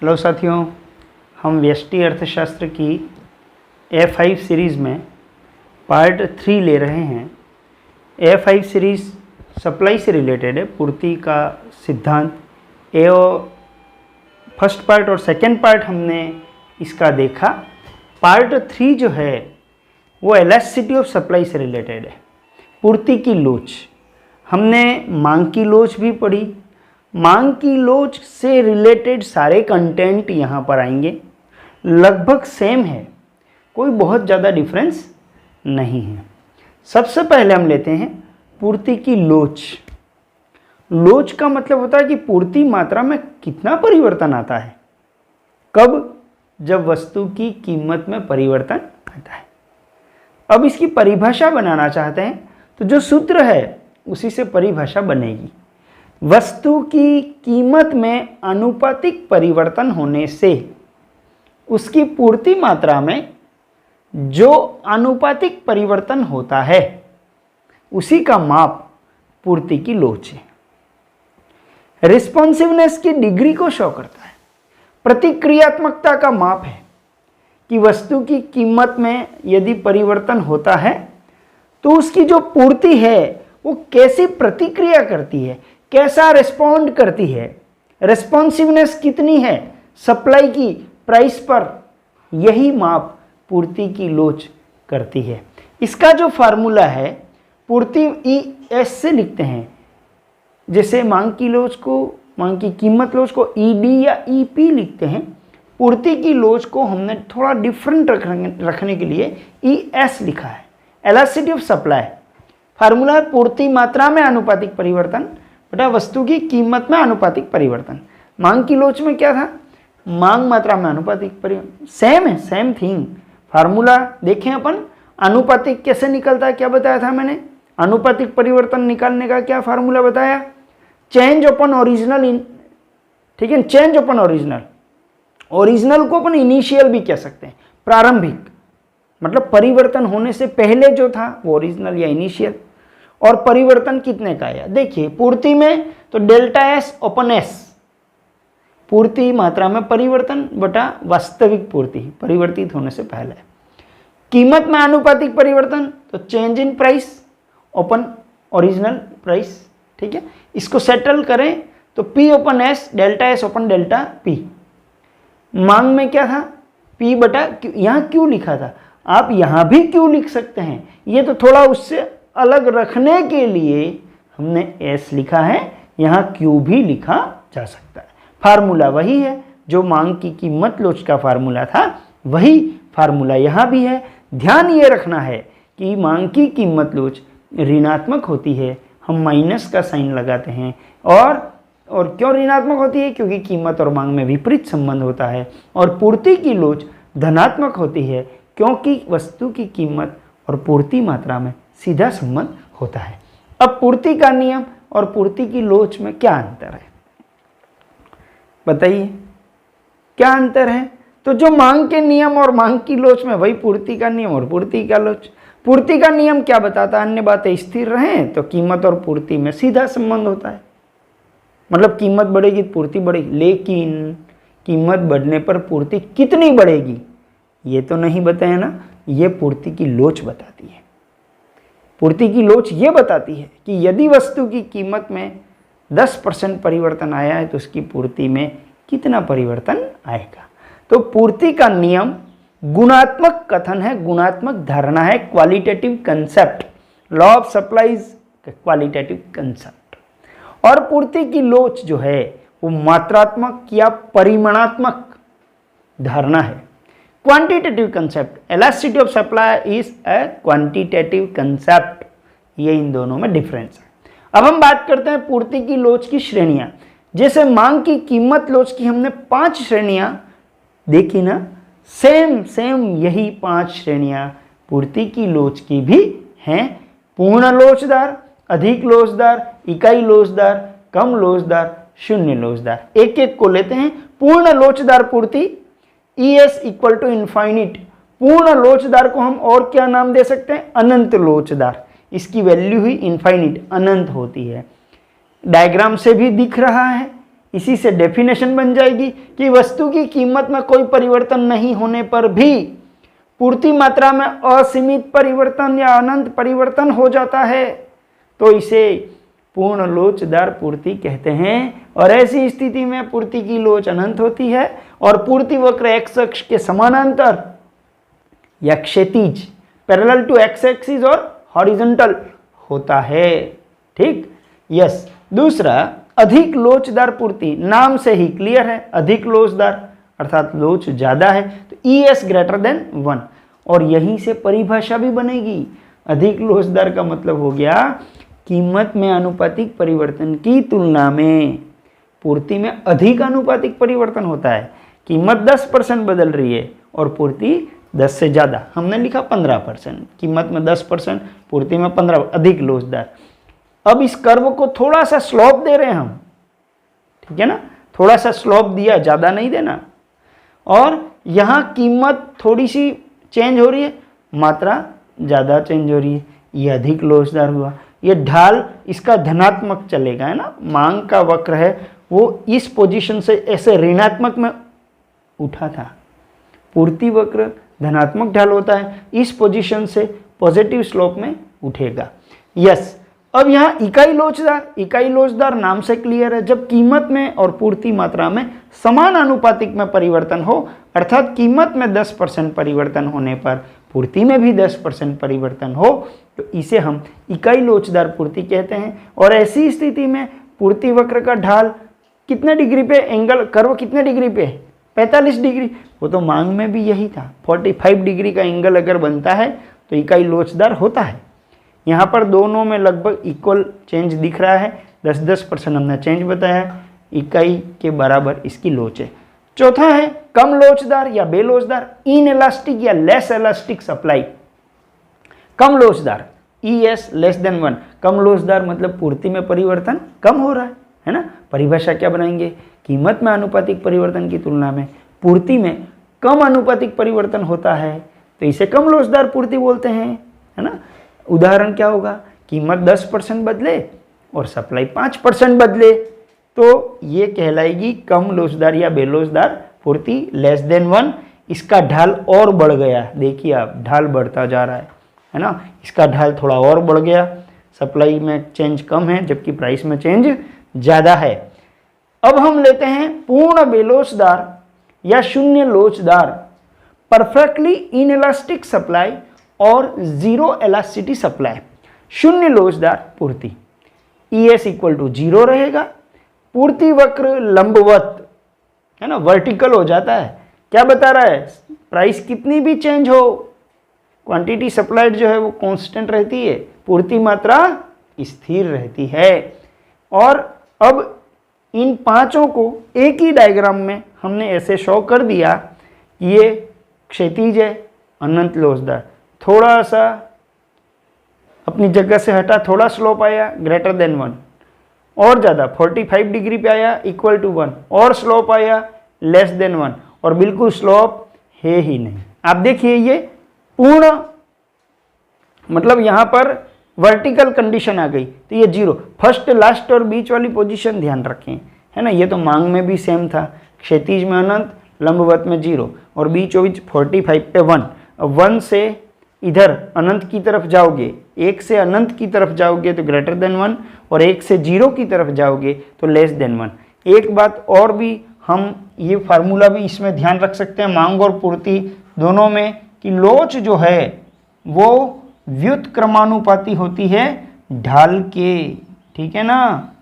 Hello साथियों, हम व्यष्टि अर्थशास्त्र की A5 सीरीज़ में पार्ट 3 ले रहे हैं। A5 सीरीज़ सप्लाई से रिलेटेड है, पूर्ति का सिद्धांत। फर्स्ट पार्ट और सेकेंड पार्ट हमने इसका देखा। पार्ट 3 जो है वो इलास्टिसिटी ऑफ सप्लाई से रिलेटेड है, पूर्ति की लोच। हमने मांग की लोच भी पढ़ी। मांग की लोच से रिलेटेड सारे कंटेंट यहाँ पर आएंगे, लगभग सेम है, कोई बहुत ज़्यादा डिफरेंस नहीं है। सबसे पहले हम लेते हैं पूर्ति की लोच। लोच का मतलब होता है कि पूर्ति मात्रा में कितना परिवर्तन आता है। कब? जब वस्तु की कीमत में परिवर्तन आता है। अब इसकी परिभाषा बनाना चाहते हैं तो जो सूत्र है उसी से परिभाषा बनेगी। वस्तु की कीमत में आनुपातिक परिवर्तन होने से उसकी पूर्ति मात्रा में जो आनुपातिक परिवर्तन होता है उसी का माप पूर्ति की लोच है। रिस्पॉन्सिवनेस की डिग्री को शो करता है। प्रतिक्रियात्मकता का माप है कि वस्तु की कीमत में यदि परिवर्तन होता है तो उसकी जो पूर्ति है वो कैसी प्रतिक्रिया करती है, कैसा रिस्पॉन्ड करती है, रिस्पॉन्सिवनेस कितनी है सप्लाई की प्राइस पर, यही माप पूर्ति की लोच करती है। इसका जो फार्मूला है पूर्ति ES से लिखते हैं। जैसे मांग की लोच को, मांग की कीमत लोच को ED या EP लिखते हैं, पूर्ति की लोच को हमने थोड़ा डिफरेंट रखने के लिए ES लिखा है, इलास्टिसिटी ऑफ सप्लाई। फार्मूला है पूर्ति मात्रा में आनुपातिक परिवर्तन बटा वस्तु की कीमत में आनुपातिक परिवर्तन। मांग की लोच में क्या था? मांग मात्रा में आनुपातिक परिवर्तन। सेम है, सेम थिंग। फार्मूला देखें अपन, आनुपातिक कैसे निकलता है, क्या बताया था मैंने? आनुपातिक परिवर्तन निकालने का क्या फार्मूला बताया? चेंज अपन ओरिजिनल इन, ठीक है, चेंज अपन ओरिजिनल। ओरिजिनल को अपन इनिशियल भी कह सकते हैं, प्रारंभिक, मतलब परिवर्तन होने से पहले जो था वो ओरिजिनल या इनिशियल। और परिवर्तन कितने का आया? देखिए पूर्ति में तो डेल्टा S ओपन S, पूर्ति मात्रा में परिवर्तन बटा वास्तविक पूर्ति परिवर्तित होने से पहले। कीमत में आनुपातिक परिवर्तन तो change in price open original price, ठीक है। इसको सेटल करें तो P open S delta S open delta P। मांग में क्या था? P बटा Q, यहाँ Q लिखा था, आप यहाँ भी Q लिख सकते हैं। ये तो थोड़ा उससे अलग रखने के लिए हमने S लिखा है, यहाँ Q भी लिखा जा सकता है। फार्मूला वही है, जो मांग की कीमत लोच का फार्मूला था वही फार्मूला यहाँ भी है। ध्यान ये रखना है कि मांग की कीमत लोच ऋणात्मक होती है, हम माइनस का साइन लगाते हैं। और क्यों ऋणात्मक होती है? क्योंकि कीमत और मांग में विपरीत संबंध होता है। और पूर्ति की लोच धनात्मक होती है क्योंकि वस्तु की कीमत और पूर्ति मात्रा में सीधा संबंध होता है। अब पूर्ति का नियम और पूर्ति की लोच में क्या अंतर है बताइए, क्या अंतर है? तो जो मांग के नियम और मांग की लोच में, वही पूर्ति का नियम और पूर्ति का लोच। पूर्ति का नियम क्या बताता है? अन्य बातें स्थिर रहें तो कीमत और पूर्ति में सीधा संबंध होता है, मतलब कीमत बढ़ेगी तो पूर्ति बढ़ेगी। लेकिन कीमत बढ़ने पर पूर्ति कितनी बढ़ेगी ये तो नहीं बताया ना, ये पूर्ति की लोच बताती है। पूर्ति की लोच ये बताती है कि यदि वस्तु की कीमत में 10% परिवर्तन आया है तो उसकी पूर्ति में कितना परिवर्तन आएगा। तो पूर्ति का नियम गुणात्मक कथन है, गुणात्मक धारणा है, qualitative concept, law of supplies qualitative concept. और पूर्ति की लोच जो है वो मात्रात्मक या परिमाणात्मक धारणा है, quantitative concept. Elasticity of supply is a quantitative concept. ये इन दोनों में डिफरेंस है। अब हम बात करते हैं पूर्ति की लोच की श्रेणियां। जैसे मांग की कीमत लोच की हमने 5 श्रेणियां देखी ना, सेम यही 5 श्रेणियां पूर्ति की लोच की भी हैं। पूर्ण लोचदार, अधिक लोचदार, इकाई लोचदार, कम लोचदार, शून्य लोचदार। एक एक को लेते हैं। पूर्ण लोचदार पूर्ति ES इक्वल टू इनफाइनिट। पूर्ण लोचदार को हम और क्या नाम दे सकते हैं? अनंत लोचदार। इसकी वैल्यू ही इनफाइनिट, अनंत होती है। डायग्राम से भी दिख रहा है, इसी से डेफिनेशन बन जाएगी कि वस्तु की कीमत में कोई परिवर्तन नहीं होने पर भी पूर्ति मात्रा में असीमित परिवर्तन या अनंत परिवर्तन हो जाता है तो इसे पूर्ण लोचदार पूर्ति कहते हैं। और ऐसी स्थिति में पूर्ति की लोच अनंत होती है और पूर्ति वक्र एक्स अक्ष के समानांतर या क्षैतिज पैरेलल टू एक्स एक्सिस और हॉरिजॉन्टल होता है। ठीक, यस। दूसरा, अधिक लोचदार पूर्ति, नाम से ही क्लियर है, अधिक लोचदार अर्थात लोच ज्यादा है तो ES ग्रेटर देन 1 और यहीं से परिभाषा भी बनेगी। अधिक लोचदार का मतलब हो गया कीमत में आनुपातिक परिवर्तन की तुलना में पूर्ति में अधिक आनुपातिक परिवर्तन होता है। कीमत 10% बदल रही है और पूर्ति 10 से ज़्यादा, हमने लिखा 15%, कीमत में 10%, पूर्ति में 15, अधिक लोचदार। अब इस कर्व को थोड़ा सा स्लोप दे रहे हैं हम, ठीक है ना, थोड़ा सा स्लोप दिया, ज़्यादा नहीं देना। और यहाँ कीमत थोड़ी सी चेंज हो रही है, मात्रा ज़्यादा चेंज हो रही है, ये अधिक लोचदार हुआ। ये ढाल इसका धनात्मक चलेगा, है ना, मांग का वक्र है वो इस पोजीशन से ऐसे ऋणात्मक में उठा था, पूर्ति वक्र धनात्मक ढाल होता है, इस पोजीशन से पॉजिटिव स्लोप में उठेगा। यस। अब यहाँ इकाई लोचदार नाम से क्लियर है, जब कीमत में और पूर्ति मात्रा में समान आनुपातिक में परिवर्तन हो, अर्थात कीमत में 10% परिवर्तन होने पर पूर्ति में भी 10% परिवर्तन हो तो इसे हम इकाई लोचदार पूर्ति कहते हैं। और ऐसी स्थिति में पूर्ति वक्र का ढाल कितने डिग्री पे, एंगल कर्व कितने डिग्री पे, 45 डिग्री, वो तो मांग में भी यही था। 45 डिग्री का एंगल अगर बनता है तो इकाई लोचदार होता है। यहाँ पर दोनों में लगभग इक्वल चेंज दिख रहा है, 10-10% हमने चेंज बताया, इकाई के बराबर इसकी लोच है। चौथा है कम लोचदार या बेलोचदार, इन इलास्टिक या लेस इलास्टिक सप्लाई। कम लोचदार ES लेस देन 1, कम लोचदार मतलब पूर्ति में परिवर्तन कम हो रहा है ना। परिभाषा क्या बनाएंगे, कीमत में आनुपातिक परिवर्तन की तुलना में पूर्ति में कम आनुपातिक परिवर्तन होता है तो इसे कम लोचदार पूर्ति बोलते हैं, है ना। उदाहरण क्या होगा, कीमत 10% बदले और सप्लाई 5% बदले तो ये कहलाएगी कम लोचदार या बेलोचदार पूर्ति, लेस देन 1। इसका ढाल और बढ़ गया, देखिए आप ढाल बढ़ता जा रहा है ना, इसका ढाल थोड़ा और बढ़ गया, सप्लाई में चेंज कम है जबकि प्राइस में चेंज ज़्यादा है। अब हम लेते हैं पूर्ण बेलोचदार या शून्य लोचदार, परफेक्टली इनइलास्टिक सप्लाई और जीरो इलास्टिसिटी सप्लाई। शून्य लोचदार पूर्ति, ES इक्वल टू 0 रहेगा, पूर्ति वक्र लंबवत, है ना, वर्टिकल हो जाता है। क्या बता रहा है, प्राइस कितनी भी चेंज हो, क्वांटिटी सप्लाइड जो है वो कांस्टेंट रहती है, पूर्ति मात्रा स्थिर रहती है। और अब इन पांचों को एक ही डायग्राम में हमने ऐसे शो कर दिया, ये क्षैतिज है, अनंत लोचदार, थोड़ा सा अपनी जगह से हटा, थोड़ा स्लोप आया ग्रेटर देन 1, और ज़्यादा 45 डिग्री पे आया इक्वल टू 1, और स्लोप आया लेस देन 1, और बिल्कुल स्लोप है ही नहीं। आप देखिए ये पूर्ण मतलब यहाँ पर वर्टिकल कंडीशन आ गई तो ये 0, फर्स्ट लास्ट और बीच वाली पोजीशन ध्यान रखें, है ना। ये तो मांग में भी सेम था, क्षैतिज में अनंत, लंबवत में 0 और बीचों बीच 45 पे 1। अब 1 से इधर अनंत की तरफ जाओगे, 1 से अनंत की तरफ जाओगे तो ग्रेटर देन 1, और 1 से 0 की तरफ जाओगे तो लेस देन 1। एक बात और भी, हम ये फार्मूला भी इसमें ध्यान रख सकते हैं मांग और पूर्ति दोनों में, कि लोच जो है वो व्युत्क्रमानुपाती होती है ढाल के, ठीक है ना,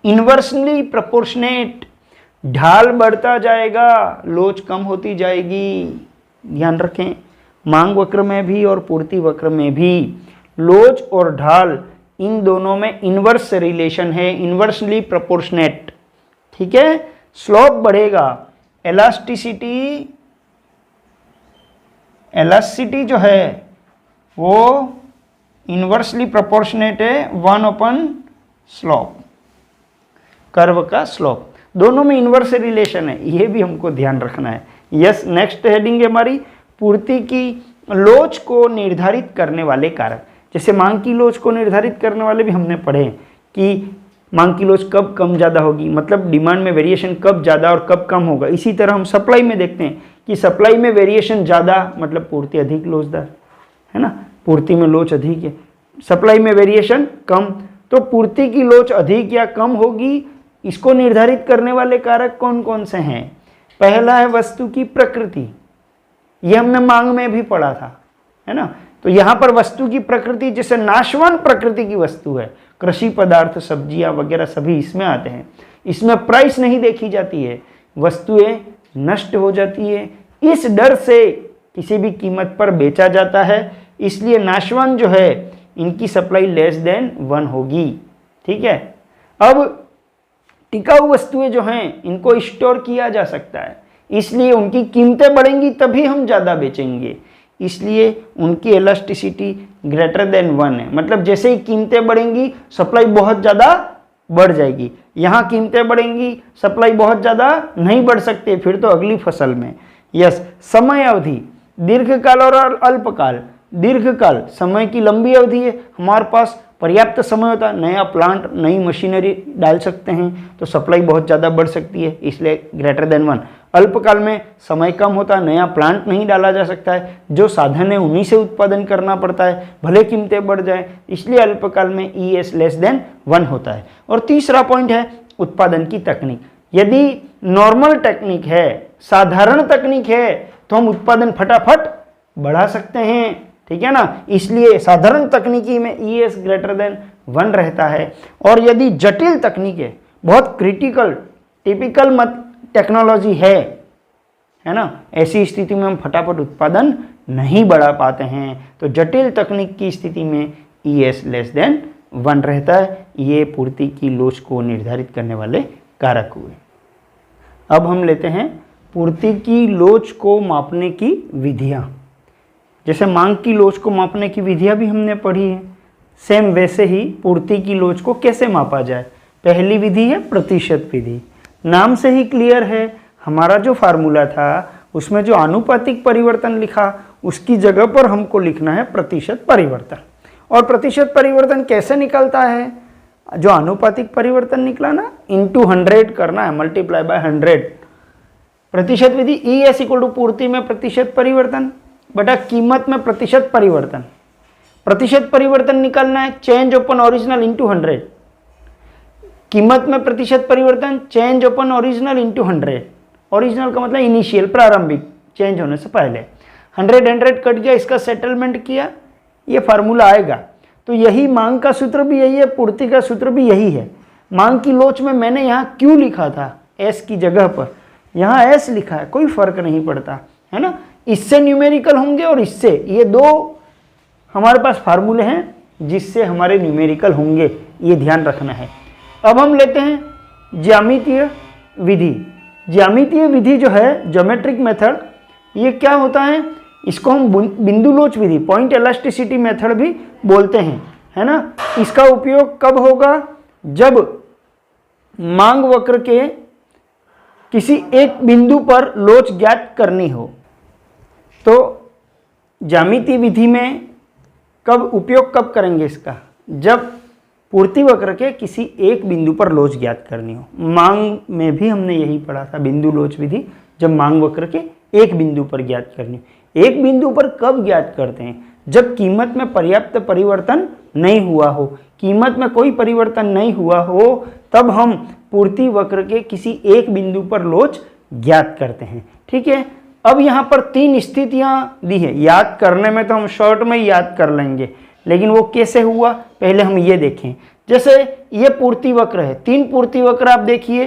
इन्वर्सली प्रोपोर्शनेट, ढाल बढ़ता जाएगा लोच कम होती जाएगी। ध्यान रखें, मांग वक्र में भी और पूर्ति वक्र में भी लोच और ढाल इन दोनों में इन्वर्स रिलेशन है, इन्वर्सली प्रोपोर्शनेट, ठीक है। स्लोप बढ़ेगा, इलास्टिसिटी जो है वो इन्वर्सली प्रोपोर्शनेट है 1/, स्लोप, कर्व का स्लोप, दोनों में इन्वर्स रिलेशन है, ये भी हमको ध्यान रखना है। यस, नेक्स्ट हेडिंग है हमारी पूर्ति की लोच को निर्धारित करने वाले कारक। जैसे मांग की लोच को निर्धारित करने वाले भी हमने पढ़े कि मांग की लोच कब कम ज़्यादा होगी, मतलब डिमांड में वेरिएशन कब ज़्यादा और कब कम होगा। इसी तरह हम सप्लाई में देखते हैं कि सप्लाई में वेरिएशन ज़्यादा मतलब पूर्ति अधिक लोचदार, है ना, पूर्ति में लोच अधिक है, सप्लाई में वेरिएशन कम, तो पूर्ति की लोच अधिक या कम होगी। इसको निर्धारित करने वाले कारक कौन कौन से हैं? पहला है वस्तु की प्रकृति, ये हमने मांग में भी पढ़ा था, है ना। तो यहाँ पर वस्तु की प्रकृति, जैसे नाशवान प्रकृति की वस्तु है, कृषि पदार्थ, सब्जियां वगैरह सभी इसमें आते हैं, इसमें प्राइस नहीं देखी जाती है, वस्तुएं नष्ट हो जाती है, इस डर से किसी भी कीमत पर बेचा जाता है, इसलिए नाशवान जो है इनकी सप्लाई लेस देन 1 होगी। ठीक है। अब टिकाऊ वस्तुएं जो हैं इनको स्टोर किया जा सकता है, इसलिए उनकी कीमतें बढ़ेंगी तभी हम ज़्यादा बेचेंगे, इसलिए उनकी इलास्टिसिटी ग्रेटर देन 1 है। मतलब जैसे ही कीमतें बढ़ेंगी सप्लाई बहुत ज़्यादा बढ़ जाएगी, यहाँ कीमतें बढ़ेंगी सप्लाई बहुत ज़्यादा नहीं बढ़ सकती, फिर तो अगली फसल में। यस, समय अवधि दीर्घकाल और अल्पकाल। दीर्घकाल समय की लंबी अवधि है, हमारे पास पर्याप्त समय होता है, नया प्लांट नई मशीनरी डाल सकते हैं तो सप्लाई बहुत ज़्यादा बढ़ सकती है, इसलिए ग्रेटर देन 1। अल्पकाल में समय कम होता है, नया प्लांट नहीं डाला जा सकता है, जो साधन है उन्हीं से उत्पादन करना पड़ता है, भले कीमतें बढ़ जाए, इसलिए अल्पकाल में ES लेस देन 1 होता है। और तीसरा पॉइंट है उत्पादन की तकनीक। यदि नॉर्मल टेक्निक है, साधारण तकनीक है, तो हम उत्पादन फटाफट बढ़ा सकते हैं, ठीक है ना, इसलिए साधारण तकनीकी में ES ग्रेटर देन 1 रहता है। और यदि जटिल तकनीक है, बहुत क्रिटिकल टिपिकल टेक्नोलॉजी है ना, ऐसी स्थिति में हम फटाफट उत्पादन नहीं बढ़ा पाते हैं, तो जटिल तकनीक की स्थिति में ES लेस देन 1 रहता है। ये पूर्ति की लोच को निर्धारित करने वाले कारक हुए। अब हम लेते हैं पूर्ति की लोच को मापने की विधियां। जैसे मांग की लोच को मापने की विधियां भी हमने पढ़ी है, सेम वैसे ही पूर्ति की लोच को कैसे मापा जाए। पहली विधि है प्रतिशत विधि। नाम से ही क्लियर है, हमारा जो फार्मूला था उसमें जो आनुपातिक परिवर्तन लिखा उसकी जगह पर हमको लिखना है प्रतिशत परिवर्तन। और प्रतिशत परिवर्तन कैसे निकलता है? जो आनुपातिक परिवर्तन निकला ना, इंटू 100 करना है, मल्टीप्लाई बाय 100। प्रतिशत विधि ES इक्वल टू पूर्ति में प्रतिशत परिवर्तन बटा कीमत में प्रतिशत परिवर्तन। प्रतिशत परिवर्तन निकालना है चेंज ओपन ओरिजिनल इंटू 100, कीमत में प्रतिशत परिवर्तन change open original into 100। Original का मतलब इनिशियल, प्रारंभिक, चेंज होने से पहले। 100 कट गया, इसका सेटलमेंट किया, ये फार्मूला आएगा। तो यही मांग का सूत्र भी यही है, पूर्ति का सूत्र भी यही है। मांग की लोच में मैंने यहाँ क्यू लिखा था S की जगह पर, यहाँ S लिखा है, कोई फर्क नहीं पड़ता, है ना। इससे न्यूमेरिकल होंगे और इससे, ये दो हमारे पास फार्मूले हैं जिससे हमारे न्यूमेरिकल होंगे, ये ध्यान रखना है। अब हम लेते हैं ज्यामितीय विधि। ज्यामितीय विधि जो है, ज्योमेट्रिक मेथड, ये क्या होता है? इसको हम बिंदु लोच विधि, पॉइंट इलास्टिसिटी मेथड भी बोलते हैं, है ना। इसका उपयोग कब होगा? जब मांग वक्र के किसी एक बिंदु पर लोच ज्ञात करनी हो। तो ज्यामितीय विधि में उपयोग कब करेंगे इसका? जब पूर्ति वक्र के किसी एक बिंदु पर लोच ज्ञात करनी हो। मांग में भी हमने यही पढ़ा था, बिंदु लोच विधि, जब मांग वक्र के एक बिंदु पर ज्ञात करनी हो। एक बिंदु पर कब ज्ञात करते हैं? जब कीमत में पर्याप्त परिवर्तन नहीं हुआ हो, कीमत में कोई परिवर्तन नहीं हुआ हो, तब हम पूर्ति वक्र के किसी एक बिंदु पर लोच ज्ञात करते हैं। ठीक है। अब यहाँ पर 3 स्थितियाँ दी है, याद करने में तो हम शॉर्ट में याद कर लेंगे, लेकिन वो कैसे हुआ पहले हम ये देखें। जैसे ये पूर्ति वक्र है, 3 पूर्ति वक्र आप देखिए,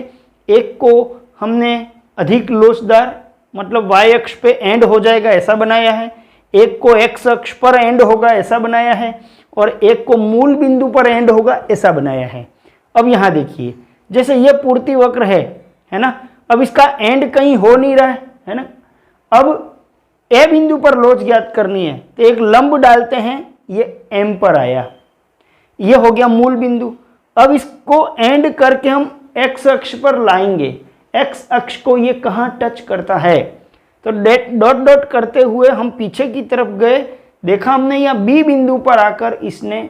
एक को हमने अधिक लोचदार मतलब y अक्ष पे एंड हो जाएगा ऐसा बनाया है, एक को x अक्ष पर एंड होगा ऐसा बनाया है, और एक को मूल बिंदु पर एंड होगा ऐसा बनाया है। अब यहाँ देखिए, जैसे ये पूर्ति वक्र है ना, अब इसका एंड कहीं हो नहीं रहा है ना। अब ए बिंदु पर लोच ज्ञात करनी है तो एक लंब डालते हैं, ये M पर आया, ये हो गया मूल बिंदु। अब इसको एंड करके हम x अक्ष पर लाएंगे, x अक्ष को ये कहाँ टच करता है, तो डॉट डॉट करते हुए हम पीछे की तरफ गए, देखा हमने यहाँ B बिंदु पर आकर इसने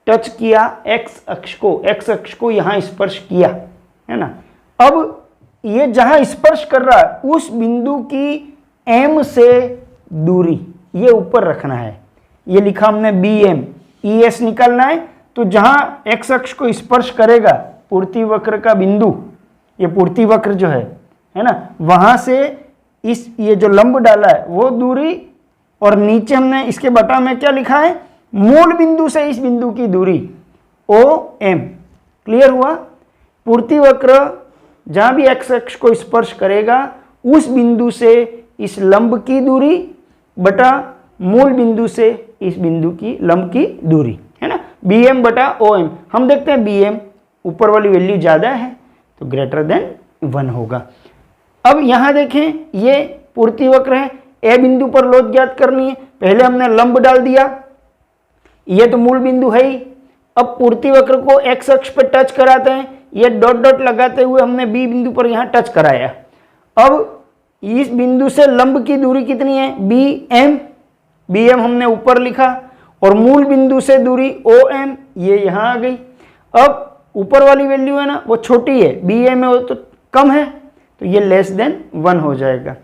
टच किया एक्स अक्ष को यहाँ स्पर्श किया, है ना। अब ये जहां स्पर्श कर रहा है उस बिंदु की M से दूरी ये ऊपर रखना है। ये लिखा हमने BM, ES निकालना है। तो जहां x अक्ष को स्पर्श करेगा पूर्ति वक्र का बिंदु, ये पूर्ति वक्र जो है ना, वहां से इस ये जो लंब डाला है वो दूरी, और नीचे हमने इसके बटा में क्या लिखा है, मूल बिंदु से इस बिंदु की दूरी OM। क्लियर हुआ। पूर्ति वक्र जहां भी x अक्ष को स्पर्श करेगा उस बिंदु से इस लंब की दूरी बटा मूल बिंदु से इस बिंदु की लंब की दूरी, है ना, BM बटा OM। हम देखते हैं BM ऊपर वाली वैल्यू ज्यादा है तो ग्रेटर देन 1 होगा। अब यहां देखें ये पूर्ति वक्र है, ए बिंदु पर लोच ज्ञात करनी है। पहले हमने लंब डाल दिया, ये तो मूल बिंदु है ही। अब पूर्ति वक्र को x अक्ष पर टच कराते हैं, ये डॉट डॉट लगाते हुए हमने B बिंदु पर यहां टच कराया। अब इस बिंदु से लंब की दूरी कितनी है, BM हमने ऊपर लिखा, और मूल बिंदु से दूरी OM ये यहां आ गई। अब ऊपर वाली वैल्यू है ना वो छोटी है, BM है वो तो कम है, तो ये लेस देन 1 हो जाएगा।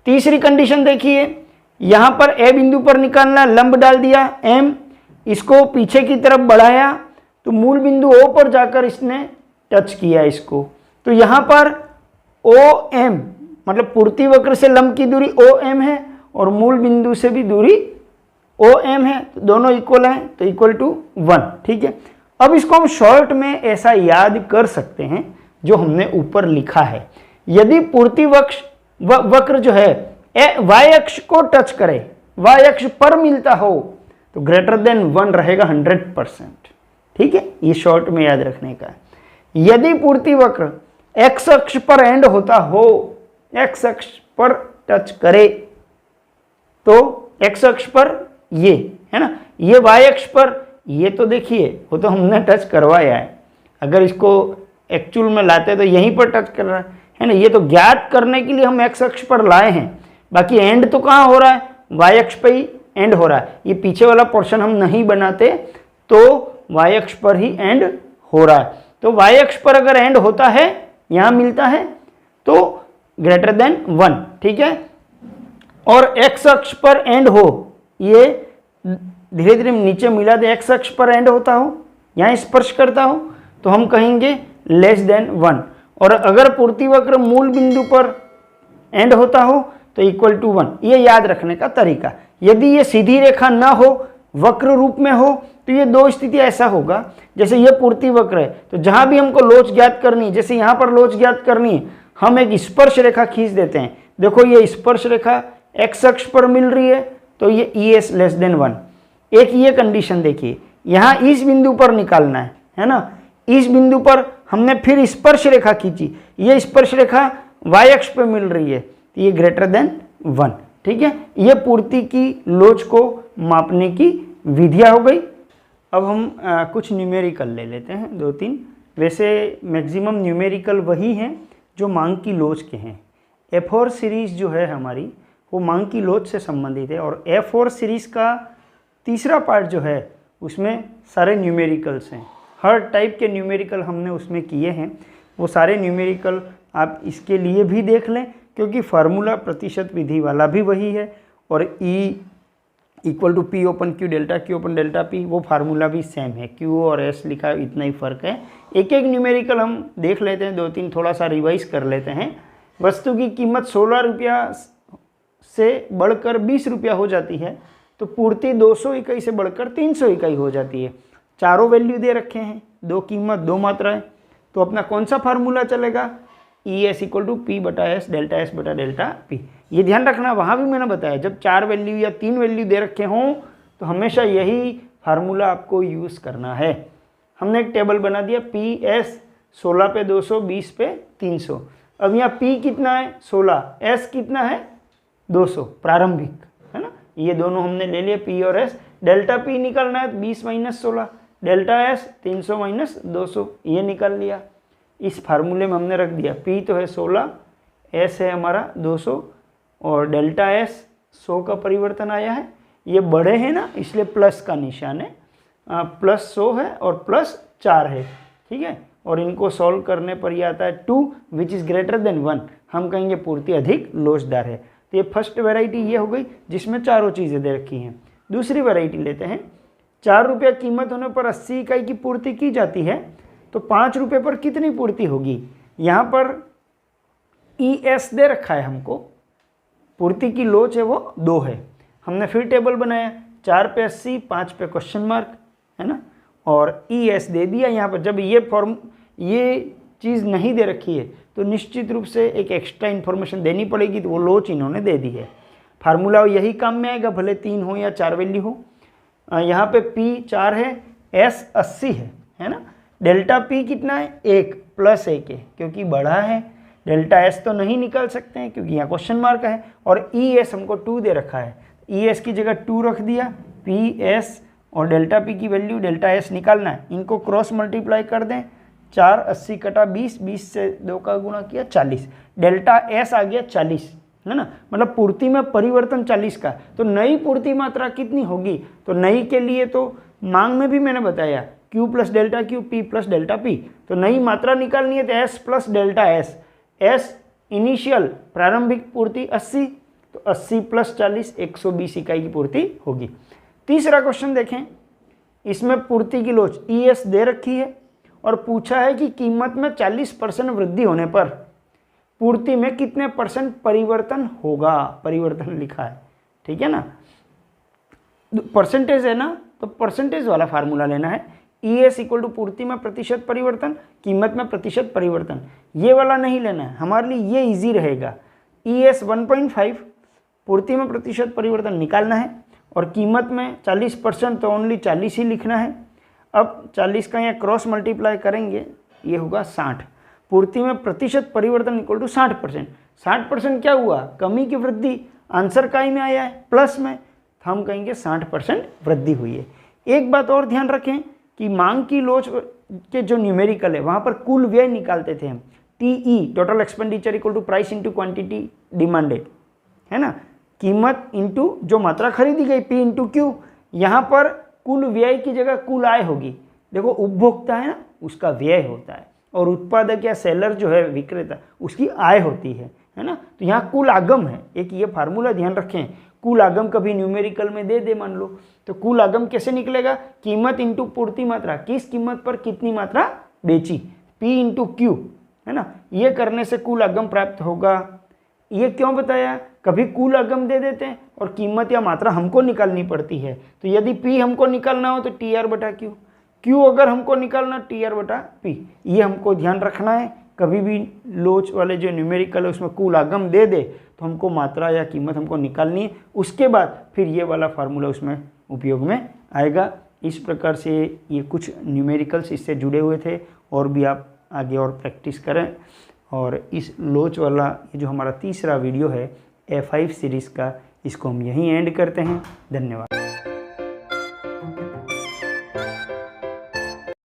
तीसरी कंडीशन देखिए, यहां पर A बिंदु पर निकालना, लंब डाल दिया M, इसको पीछे की तरफ बढ़ाया तो मूल बिंदु O पर जाकर इसने टच किया इसको, तो यहां पर OM मतलब पूर्ति वक्र से लंब की दूरी OM है और मूल बिंदु से भी दूरी OM है, तो दोनों इक्वल हैं, तो इक्वल टू 1। ठीक है। अब इसको हम शॉर्ट में ऐसा याद कर सकते हैं जो हमने ऊपर लिखा है। यदि पूर्ति वक्र जो है y अक्ष को टच करे, y अक्ष पर मिलता हो तो ग्रेटर देन 1 रहेगा 100%। ठीक है, ये शॉर्ट में याद रखने का है। यदि पूर्ति वक्र x अक्ष पर एंड होता हो, x अक्ष पर टच करे, तो x अक्ष पर ये है ना, ये y अक्ष पर, ये तो देखिए वो तो हमने टच करवाया है, अगर इसको एक्चुअल में लाते तो यहीं पर टच कर रहा है ना, ये तो ज्ञात करने के लिए हम x अक्ष पर लाए हैं। बाकी एंड तो कहाँ हो रहा है, y अक्ष पर ही एंड हो रहा है। ये पीछे वाला पोर्शन हम नहीं बनाते तो y अक्ष पर ही एंड हो रहा है। तो y अक्ष पर अगर एंड होता है, यहां मिलता है, तो ग्रेटर देन 1। ठीक है। और x अक्ष पर एंड हो, ये धीरे धीरे नीचे मिला दे, x अक्ष पर एंड होता हो, यहां स्पर्श करता हो, तो हम कहेंगे लेस देन 1। और अगर पूर्ति वक्र मूल बिंदु पर एंड होता हो तो इक्वल टू 1। ये याद रखने का तरीका। यदि ये सीधी रेखा ना हो, वक्र रूप में हो, तो ये दो स्थिति ऐसा होगा, जैसे ये पूर्ति वक्र है तो जहां भी हमको लोच ज्ञात करनी है, जैसे यहां पर लोच ज्ञात करनी है, हम एक स्पर्श रेखा खींच देते हैं। देखो ये स्पर्श रेखा x अक्ष पर मिल रही है तो ये ES लेस देन 1। एक ये कंडीशन देखिए, यहाँ इस बिंदु पर निकालना है ना, इस बिंदु पर हमने फिर स्पर्श रेखा खींची, ये स्पर्श रेखा y अक्ष पर मिल रही है तो ये ग्रेटर देन 1। ठीक है, ये पूर्ति की लोच को मापने की विधियां हो गई। अब हम कुछ न्यूमेरिकल ले लेते हैं, 2-3। वैसे मैक्सिमम न्यूमेरिकल वही हैं जो मांग की लोच के हैं। F4 सीरीज़ जो है हमारी वो मांग की लोच से संबंधित है, और F4 सीरीज़ का तीसरा पार्ट जो है उसमें सारे न्यूमेरिकल्स हैं। हर टाइप के न्यूमेरिकल हमने उसमें किए हैं। वो सारे न्यूमेरिकल आप इसके लिए भी देख लें, क्योंकि फार्मूला प्रतिशत विधि वाला भी वही है, और E equal to P open Q delta Q open delta P, वो फार्मूला भी सेम है। Q और S लिखा है, इतना ही फ़र्क है। एक एक न्यूमेरिकल हम देख लेते हैं, 2-3 थोड़ा सा रिवाइज कर लेते हैं। वस्तु की कीमत 16 रुपया से बढ़कर 20 रुपया हो जाती है, तो पूर्ति 200 इकाई से बढ़कर 300 इकाई हो जाती है। चारों वैल्यू दे रखे हैं, 2 कीमत 2 मात्राएं, तो अपना कौन सा फार्मूला चलेगा, ES इक्वल टू P बटा S डेल्टा S बटा डेल्टा P। ये ध्यान रखना, वहाँ भी मैंने बताया जब 4 वैल्यू या 3 वैल्यू दे रखे हों तो हमेशा यही फार्मूला आपको यूज़ करना है। हमने एक टेबल बना दिया, PS 16 पे 200, 20 पे 300। अब यहाँ P कितना है 16, S कितना है 200 प्रारंभिक, है ना, ये दोनों हमने ले लिए P और S। डेल्टा P निकालना है 20 माइनस 16, डेल्टा S 300 माइनस 200, ये निकाल लिया। इस फार्मूले में हमने रख दिया, P तो है 16, S है हमारा 200 और डेल्टा S 100 का परिवर्तन आया है। ये बड़े हैं ना, इसलिए प्लस का निशान है, प्लस 100 है और प्लस 4 है, ठीक है। और इनको सॉल्व करने पर ये आता है 2 विच इज़ ग्रेटर देन 1, हम कहेंगे पूर्ति अधिक लोचदार है। तो ये फर्स्ट वैरायटी ये हो गई जिसमें चारों चीज़ें दे रखी हैं। दूसरी वैरायटी लेते हैं। 4 रुपया कीमत होने पर 80 इकाई की पूर्ति की जाती है, तो 5 रुपये पर कितनी पूर्ति होगी। यहाँ पर ES दे रखा है हमको, पूर्ति की लोच है वो 2 है। हमने फिर टेबल बनाया, 4 पे 80, 5 पे क्वेश्चन मार्क, है ना, और ES दे दिया। यहाँ पर जब ये चीज़ नहीं दे रखी है तो निश्चित रूप से एक एक्स्ट्रा इन्फॉर्मेशन देनी पड़ेगी, तो वो लोच इन्होंने दे दी है। फार्मूला यही काम में आएगा, भले 3 हो या 4 वैल्यू हो। यहाँ पे P 4 है, S 80 है ना। डेल्टा P कितना है, 1 प्लस 1 है क्योंकि बड़ा है। डेल्टा S तो नहीं निकाल सकते हैं क्योंकि यहाँ क्वेश्चन मार्क है। और ES हमको 2 दे रखा है, ES की जगह 2 रख दिया। PS और डेल्टा P की वैल्यू डेल्टा S निकालना है, इनको क्रॉस मल्टीप्लाई कर दें। 4 80 कटा 20, 20 से 2 का गुणा किया 40, डेल्टा S आ गया 40, है ना। मतलब पूर्ति में परिवर्तन 40 का। तो नई पूर्ति मात्रा कितनी होगी, तो नई के लिए तो मांग में भी मैंने बताया Q plus delta Q, P plus delta P। तो नई मात्रा निकालनी है तो S plus delta S। S initial प्रारंभिक पूर्ति 80, तो 80 प्लस 40 120 इकाई की पूर्ति होगी। तीसरा क्वेश्चन देखें, इसमें पूर्ति की लोच ES दे रखी है और पूछा है कि कीमत में 40% वृद्धि होने पर पूर्ति में कितने % परिवर्तन होगा। परिवर्तन लिखा है, ठीक है ना, परसेंटेज है ना, तो परसेंटेज वाला फार्मूला लेना है। ES इक्वल टू पूर्ति में प्रतिशत परिवर्तन, कीमत में प्रतिशत परिवर्तन। ये वाला नहीं लेना है, हमारे लिए ये इजी रहेगा। ES 1.5 पूर्ति में प्रतिशत परिवर्तन निकालना है और कीमत में 40%, तो ओनली 40 ही लिखना है। अब 40 का यहाँ क्रॉस मल्टीप्लाई करेंगे, ये होगा 60। पूर्ति में प्रतिशत परिवर्तन इक्वल टू 60%। 60% क्या हुआ, कमी की वृद्धि। आंसर काई में आया है, प्लस में, तो हम कहेंगे 60% वृद्धि हुई है। एक बात और ध्यान रखें कि मांग की लोच के जो न्यूमेरिकल है वहाँ पर कुल व्यय निकालते थे हम। TE total expenditure equal to price into quantity demanded, है ना, कीमत इंटू जो मात्रा खरीदी गई, P इंटू Q। यहाँ पर कुल व्यय की जगह कुल आय होगी। देखो उपभोक्ता है ना, उसका व्यय होता है, और उत्पादक या सेलर जो है विक्रेता, उसकी आय होती है ना। तो यहाँ कुल आगम है, एक ये फार्मूला ध्यान रखें। कुल आगम कभी न्यूमेरिकल में दे मान लो, तो कुल आगम कैसे निकलेगा, कीमत इंटू पूर्ति मात्रा, किस कीमत पर कितनी मात्रा बेची, P इंटू Q, है ना। ये करने से कुल आगम प्राप्त होगा। ये क्यों बताया, कभी कुल आगम दे देते हैं और कीमत या मात्रा हमको निकालनी पड़ती है। तो यदि P हमको निकालना हो तो TR बटा Q, Q अगर हमको निकालना TR बटा P। ये हमको ध्यान रखना है, कभी भी लोच वाले जो न्यूमेरिकल है उसमें कुल आगम दे दे तो हमको मात्रा या कीमत हमको निकालनी है, उसके बाद फिर ये वाला फार्मूला उसमें उपयोग में आएगा। इस प्रकार से ये कुछ न्यूमेरिकल्स इससे जुड़े हुए थे, और भी आप आगे और प्रैक्टिस करें। और इस लोच वाला ये जो हमारा तीसरा वीडियो है A5 सीरीज़ का, इसको हम यहीं एंड करते हैं। धन्यवाद।